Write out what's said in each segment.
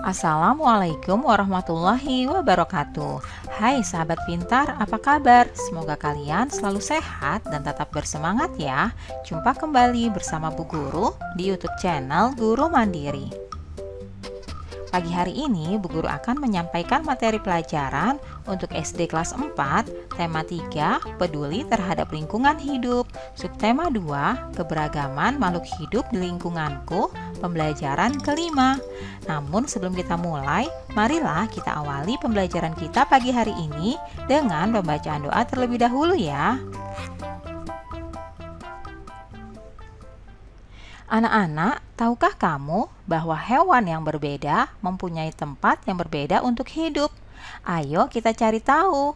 Assalamualaikum warahmatullahi wabarakatuh. Hai sahabat pintar, apa kabar? Semoga kalian selalu sehat dan tetap bersemangat ya. Jumpa kembali bersama Bu Guru di YouTube channel Guru Mandiri. Pagi hari ini Bu Guru akan menyampaikan materi pelajaran untuk SD kelas 4, tema 3, peduli terhadap lingkungan hidup, subtema 2, keberagaman makhluk hidup di lingkunganku, pembelajaran kelima. Namun sebelum kita mulai, marilah kita awali pembelajaran kita pagi hari ini dengan pembacaan doa terlebih dahulu ya. Anak-anak, tahukah kamu bahwa hewan yang berbeda mempunyai tempat yang berbeda untuk hidup? Ayo kita cari tahu.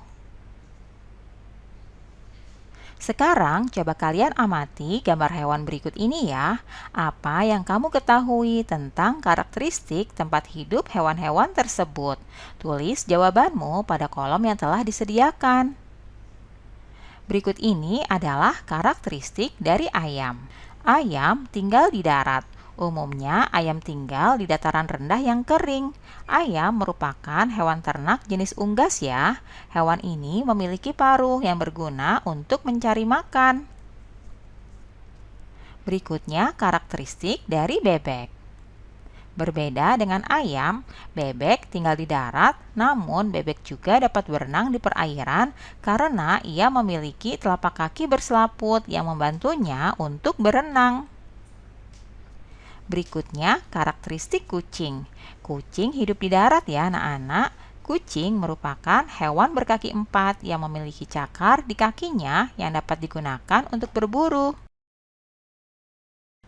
Sekarang coba kalian amati gambar hewan berikut ini ya. Apa yang kamu ketahui tentang karakteristik tempat hidup hewan-hewan tersebut? Tulis jawabanmu pada kolom yang telah disediakan. Berikut ini adalah karakteristik dari ayam. Ayam tinggal di darat. Umumnya ayam tinggal di dataran rendah yang kering. Ayam merupakan hewan ternak jenis unggas ya. Hewan ini memiliki paruh yang berguna untuk mencari makan. Berikutnya karakteristik dari bebek. Berbeda dengan ayam, bebek tinggal di darat, namun bebek juga dapat berenang di perairan karena ia memiliki telapak kaki berselaput yang membantunya untuk berenang. Berikutnya, karakteristik kucing. Kucing hidup di darat ya anak-anak. Kucing merupakan hewan berkaki 4 yang memiliki cakar di kakinya yang dapat digunakan untuk berburu.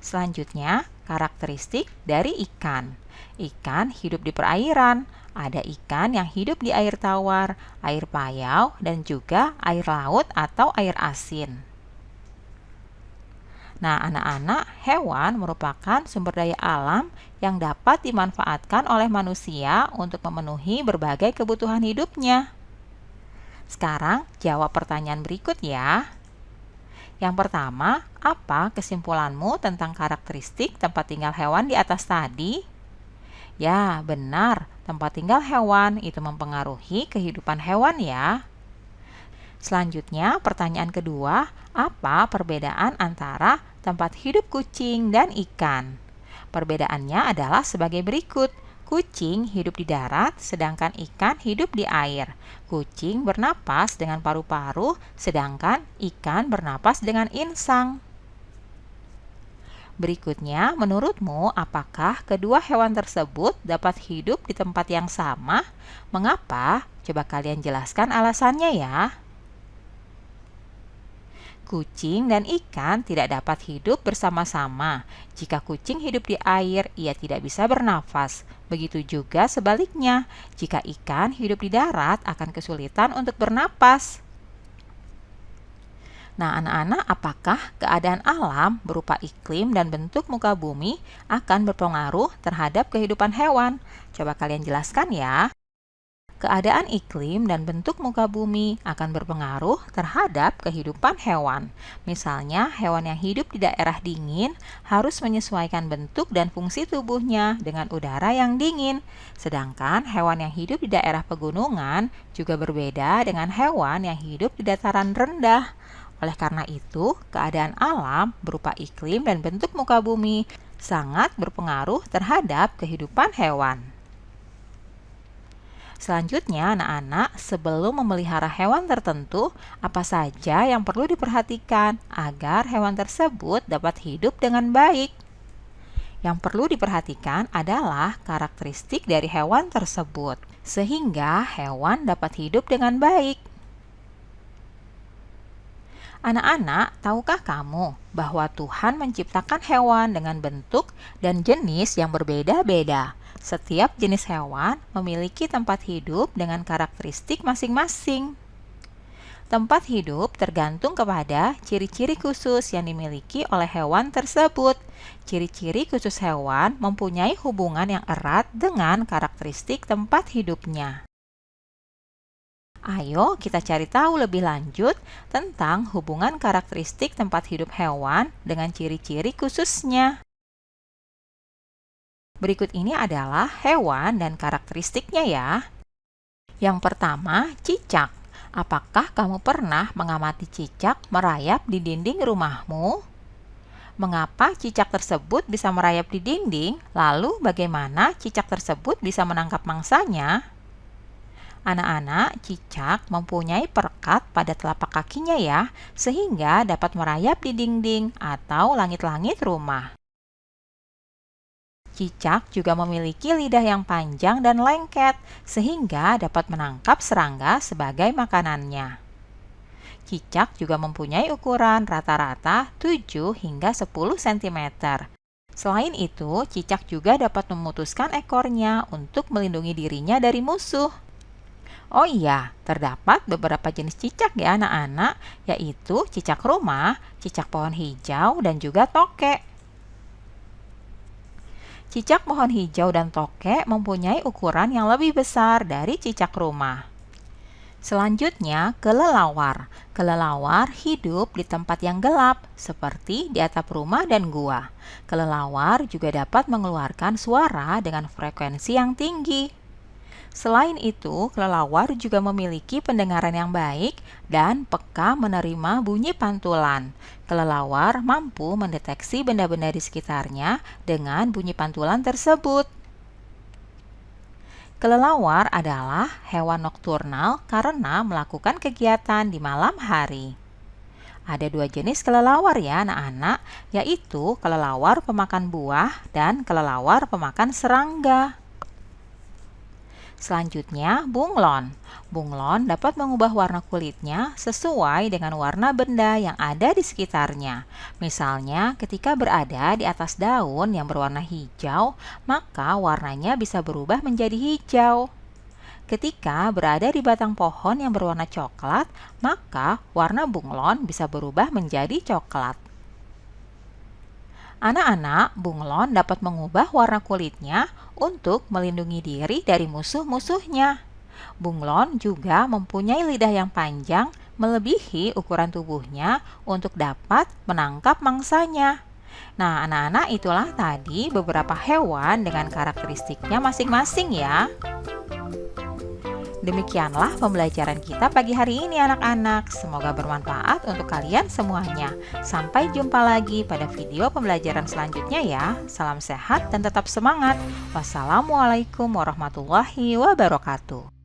Selanjutnya, karakteristik dari ikan. Ikan hidup di perairan. Ada ikan yang hidup di air tawar, air payau, dan juga air laut atau air asin. Nah, anak-anak, hewan merupakan sumber daya alam yang dapat dimanfaatkan oleh manusia untuk memenuhi berbagai kebutuhan hidupnya. Sekarang, jawab pertanyaan berikut ya. Yang pertama, apa kesimpulanmu tentang karakteristik tempat tinggal hewan di atas tadi? Ya, benar. Tempat tinggal hewan itu mempengaruhi kehidupan hewan ya. Selanjutnya, pertanyaan kedua, apa perbedaan antara tempat hidup kucing dan ikan? Perbedaannya adalah sebagai berikut. Kucing hidup di darat, sedangkan ikan hidup di air. Kucing bernapas dengan paru-paru, sedangkan ikan bernapas dengan insang. Berikutnya, menurutmu apakah kedua hewan tersebut dapat hidup di tempat yang sama? Mengapa? Coba kalian jelaskan alasannya ya. Kucing dan ikan tidak dapat hidup bersama-sama. Jika kucing hidup di air, ia tidak bisa bernafas. Begitu juga sebaliknya, jika ikan hidup di darat akan kesulitan untuk bernapas. Nah, anak-anak, apakah keadaan alam berupa iklim dan bentuk muka bumi akan berpengaruh terhadap kehidupan hewan? Coba kalian jelaskan ya. Keadaan iklim dan bentuk muka bumi akan berpengaruh terhadap kehidupan hewan. Misalnya, hewan yang hidup di daerah dingin harus menyesuaikan bentuk dan fungsi tubuhnya dengan udara yang dingin. Sedangkan hewan yang hidup di daerah pegunungan juga berbeda dengan hewan yang hidup di dataran rendah. Oleh karena itu, keadaan alam berupa iklim dan bentuk muka bumi sangat berpengaruh terhadap kehidupan hewan. Selanjutnya, anak-anak, sebelum memelihara hewan tertentu, apa saja yang perlu diperhatikan agar hewan tersebut dapat hidup dengan baik? Yang perlu diperhatikan adalah karakteristik dari hewan tersebut, sehingga hewan dapat hidup dengan baik. Anak-anak, tahukah kamu bahwa Tuhan menciptakan hewan dengan bentuk dan jenis yang berbeda-beda? Setiap jenis hewan memiliki tempat hidup dengan karakteristik masing-masing. Tempat hidup tergantung kepada ciri-ciri khusus yang dimiliki oleh hewan tersebut. Ciri-ciri khusus hewan mempunyai hubungan yang erat dengan karakteristik tempat hidupnya. Ayo kita cari tahu lebih lanjut tentang hubungan karakteristik tempat hidup hewan dengan ciri-ciri khususnya. Berikut ini adalah hewan dan karakteristiknya ya. Yang pertama, cicak. Apakah kamu pernah mengamati cicak merayap di dinding rumahmu? Mengapa cicak tersebut bisa merayap di dinding? Lalu bagaimana cicak tersebut bisa menangkap mangsanya? Anak-anak, cicak mempunyai perekat pada telapak kakinya ya, sehingga dapat merayap di dinding atau langit-langit rumah. Cicak juga memiliki lidah yang panjang dan lengket, sehingga dapat menangkap serangga sebagai makanannya. Cicak juga mempunyai ukuran rata-rata 7 hingga 10 cm. Selain itu, cicak juga dapat memutuskan ekornya untuk melindungi dirinya dari musuh. Oh iya, terdapat beberapa jenis cicak ya anak-anak, yaitu cicak rumah, cicak pohon hijau, dan juga tokek. Cicak pohon hijau dan tokek mempunyai ukuran yang lebih besar dari cicak rumah. Selanjutnya, kelelawar. Kelelawar hidup di tempat yang gelap, seperti di atap rumah dan gua. Kelelawar juga dapat mengeluarkan suara dengan frekuensi yang tinggi. Selain itu, kelelawar juga memiliki pendengaran yang baik dan peka menerima bunyi pantulan. Kelelawar mampu mendeteksi benda-benda di sekitarnya dengan bunyi pantulan tersebut. Kelelawar adalah hewan nokturnal karena melakukan kegiatan di malam hari. Ada dua jenis kelelawar ya anak-anak, yaitu kelelawar pemakan buah dan kelelawar pemakan serangga. Selanjutnya, bunglon. Bunglon dapat mengubah warna kulitnya sesuai dengan warna benda yang ada di sekitarnya. Misalnya, ketika berada di atas daun yang berwarna hijau, maka warnanya bisa berubah menjadi hijau. Ketika berada di batang pohon yang berwarna coklat, maka warna bunglon bisa berubah menjadi coklat. Anak-anak, bunglon dapat mengubah warna kulitnya untuk melindungi diri dari musuh-musuhnya. Bunglon juga mempunyai lidah yang panjang melebihi ukuran tubuhnya untuk dapat menangkap mangsanya. Nah, anak-anak, itulah tadi beberapa hewan dengan karakteristiknya masing-masing ya. Demikianlah pembelajaran kita pagi hari ini anak-anak. Semoga bermanfaat untuk kalian semuanya. Sampai jumpa lagi pada video pembelajaran selanjutnya ya. Salam sehat dan tetap semangat. Wassalamualaikum warahmatullahi wabarakatuh.